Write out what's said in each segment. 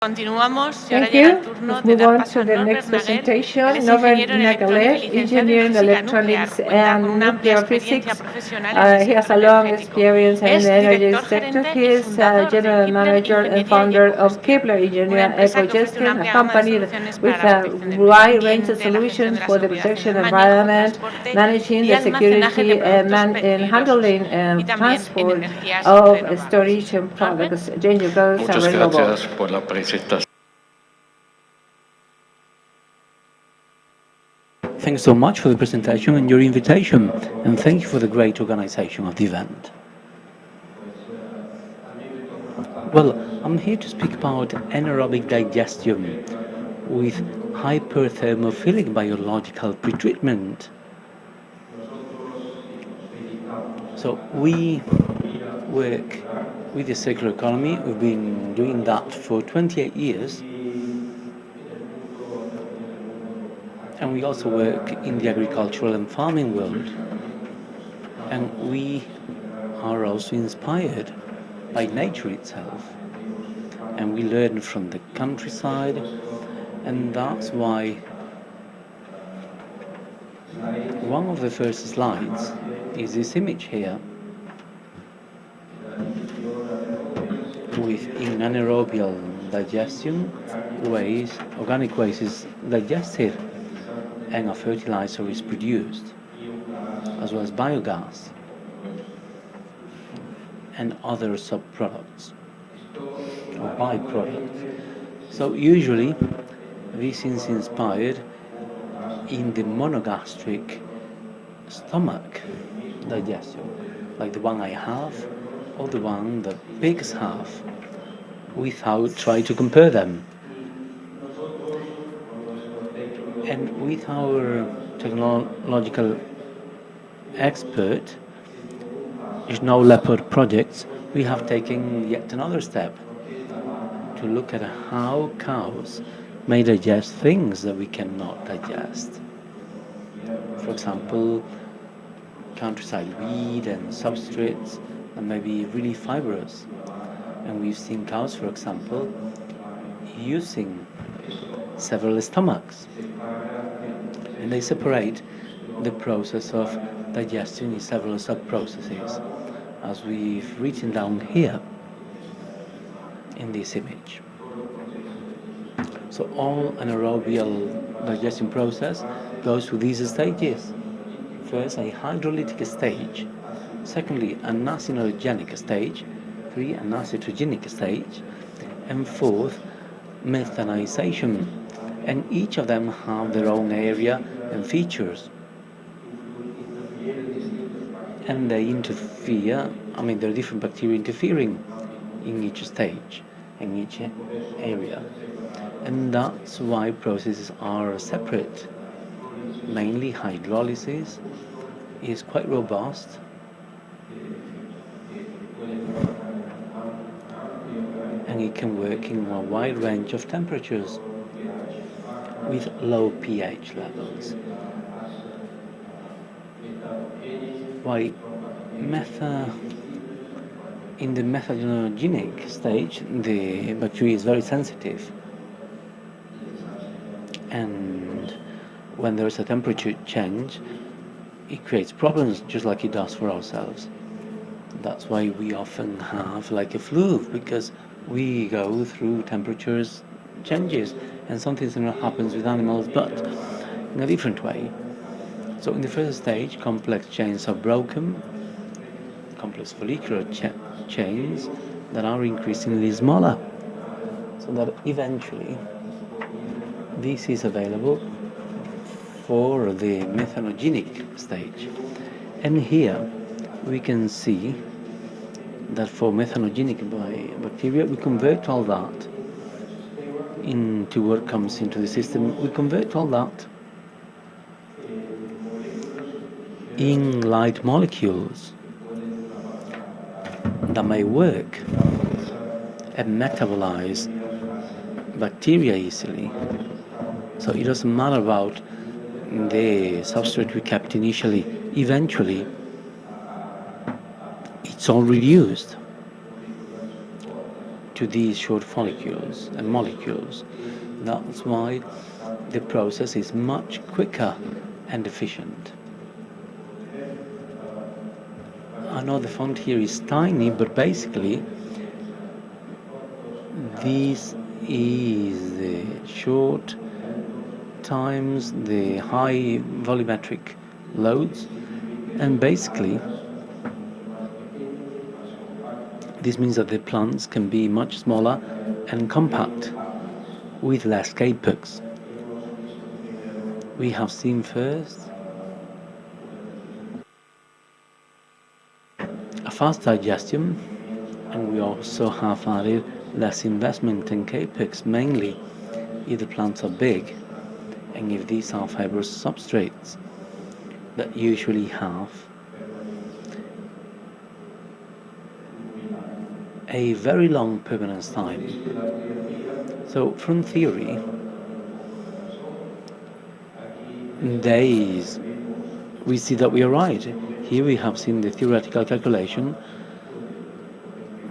Continuamos y ahora Thank llega el you. turno Let's de move dar on paso to a the Norbert next Nägele. Él presentation. es Norbert ingeniero en Nägele, electrónica y licenciado en engineer in física nuclear. electronics Cuenta con and una amplia nuclear experiencia physics. profesional en el He has sector a long energético. experience in Es the energy director sector. gerente He y is fundador de general Kepler manager and Ingeniería y founder of Ecogestión, Kepler una Ingeniería y empresa que ofrece una Ecogestión, a amplia gama de company soluciones para with la a protección del medio wide range of ambiente, la gestión de solutions la for the seguridad en protection el of manejo, environment, transporte managing y the almacenaje de security productos and peligrosos handling y también en transport energías of renovables. storage and Norbert. products dangerous and Muchas renewable. gracias por la presentación. Thanks so much for the presentation and your invitation, and thank you for the great organization of the event. Well, I'm here to speak about anaerobic digestion with hyperthermophilic biological pretreatment. So we work with the circular economy. We've been doing that for 28 years. And we also work in the agricultural and farming world. And we are also inspired by nature itself. And we learn from the countryside, and that's why one of the first slides is this image here with in anaerobial digestion waste, organic waste is digested and a fertilizer is produced, as well as biogás and other subproducts or byproducts. So usually this is inspired in the monogastric stomach digestion, like the one I have or the one that pigs have, without trying to compare them. And with our technological expert, Snow Leopard projects, we have taken yet another step to look at how cows may digest things that we cannot digest. For example, countryside weed and substrates that may be really fibrous. And we've seen cows, for example, using several stomachs. And they separate the process of digestion in several sub-processes, as we've written down here in this image. So all anaerobial digestion process goes through these stages. First, a hydrolytic stage. Secondly, an acidogenous stage. 3, an acetogenic stage. And fourth, methanization. And each of them have their own area and features. And they interfere, there are different bacteria interfering in each stage, in each area. And that's why processes are separate. Mainly hydrolysis is quite robust. And it can work in a wide range of temperatures with low pH levels. Why in the methanogenic stage, the bacteria is very sensitive. And when there is a temperature change, it creates problems just like it does for ourselves. That's why we often have like a flu, because we go through temperatures changes, and something similar happens with animals, but in a different way. So in the first stage, complex chains are broken, complex follicular chains that are increasingly smaller, so that eventually this is available for the methanogenic stage. And here we can see that for methanogenic bacteria, we convert all that into what comes into the system. We convert all that in light molecules that may work and metabolize bacteria easily. So it doesn't matter about the substrate we kept initially. Eventually, it's all reduced to these short follicles and molecules. That's why the process is much quicker and efficient. I know the font here is tiny, but basically this is the short times the high volumetric loads, and basically this means that the plants can be much smaller and compact with less capex. We have seen first a fast digestion, and we also have added less investment in capex, mainly if the plants are big and if these are fibrous substrates that usually have a very long permanence time. So from theory, we see that we are right. Here we have seen the theoretical calculation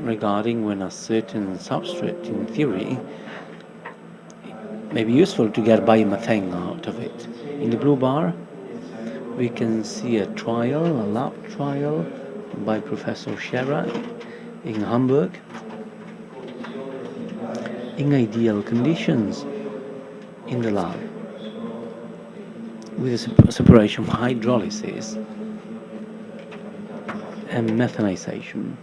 regarding when a certain substrate, in theory, may be useful to get biomethane out of it. In the blue bar, we can see a lab trial by Professor Scherer in Hamburg, in ideal conditions in the lab, with a separation of hydrolysis and methanization.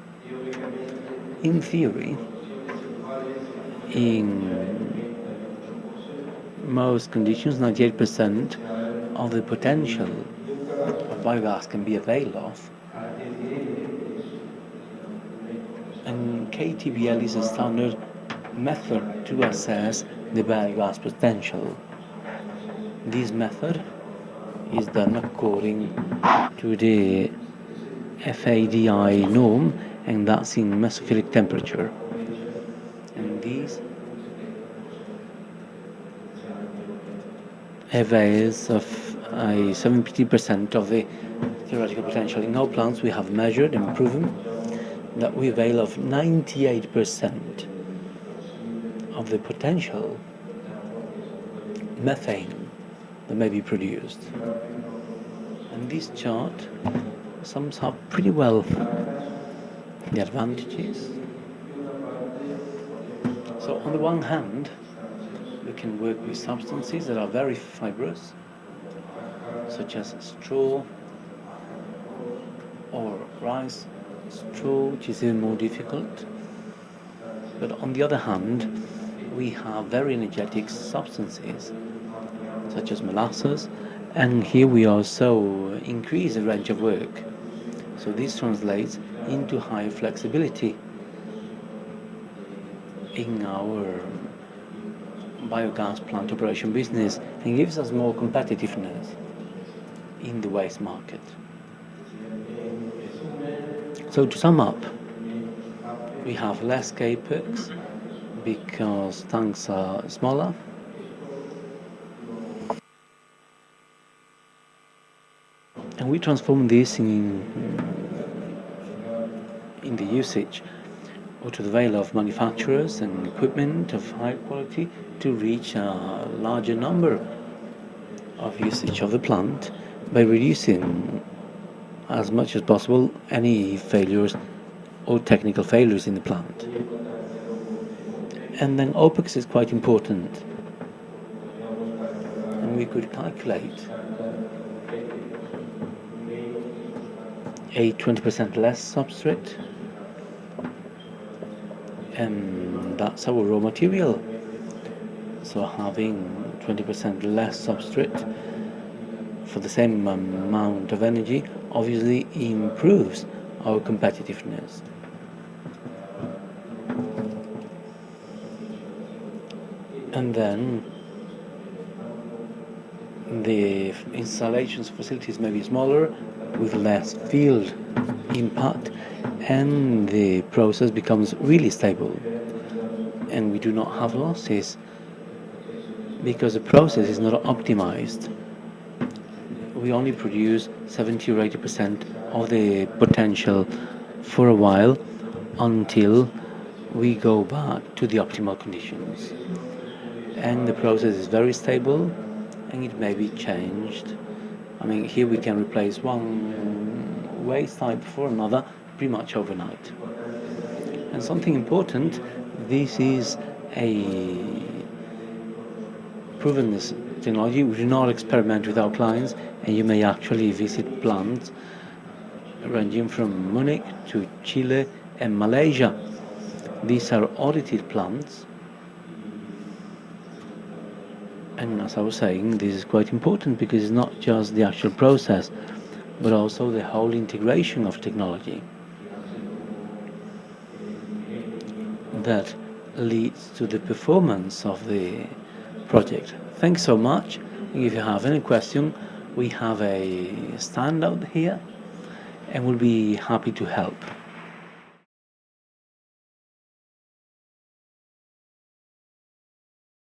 In theory, in most conditions, 98% of the potential of biogas can be availed of, and KTBL is a standard method to assess the biogas potential. This method is done according to the FADI norm, and that's in mesophilic temperature. And these avails of 70% of the theoretical potential. In our plants we have measured and proven that we avail of 98% of the potential methane that may be produced. And this chart sums up pretty well the advantages. So on the one hand, we can work with substances that are very fibrous, such as straw or rice straw, which is even more difficult. But on the other hand, we have very energetic substances, such as molasses, and here we also increase the range of work. So this translates into higher flexibility in our biogas plant operation business and gives us more competitiveness in the waste market. So to sum up, we have less capex because tanks are smaller, and we transform this in the usage or to the avail of manufacturers and equipment of high quality to reach a larger number of usage of the plant by reducing as much as possible any failures or technical failures in the plant. And then OPEX is quite important, and we could calculate a 20% less substrate, and that's our raw material. So having 20% less substrate for the same amount of energy obviously improves our competitiveness. And then the installations facilities may be smaller with less field impact, and the process becomes really stable, and we do not have losses because the process is not optimized. We only produce 70 or 80% of the potential for a while until we go back to the optimal conditions. And the process is very stable and it may be changed. I mean, here we can replace one waste type for another pretty much overnight. And something important, this is a proven this technology. We do not experiment with our clients, and you may actually visit plants ranging from Munich to Chile and Malaysia. These are audited plants, and as I was saying, this is quite important because it's not just the actual process, but also the whole integration of technology that leads to the performance of the project. Thanks so much. If you have any question, we have a stand out here and we'll be happy to help.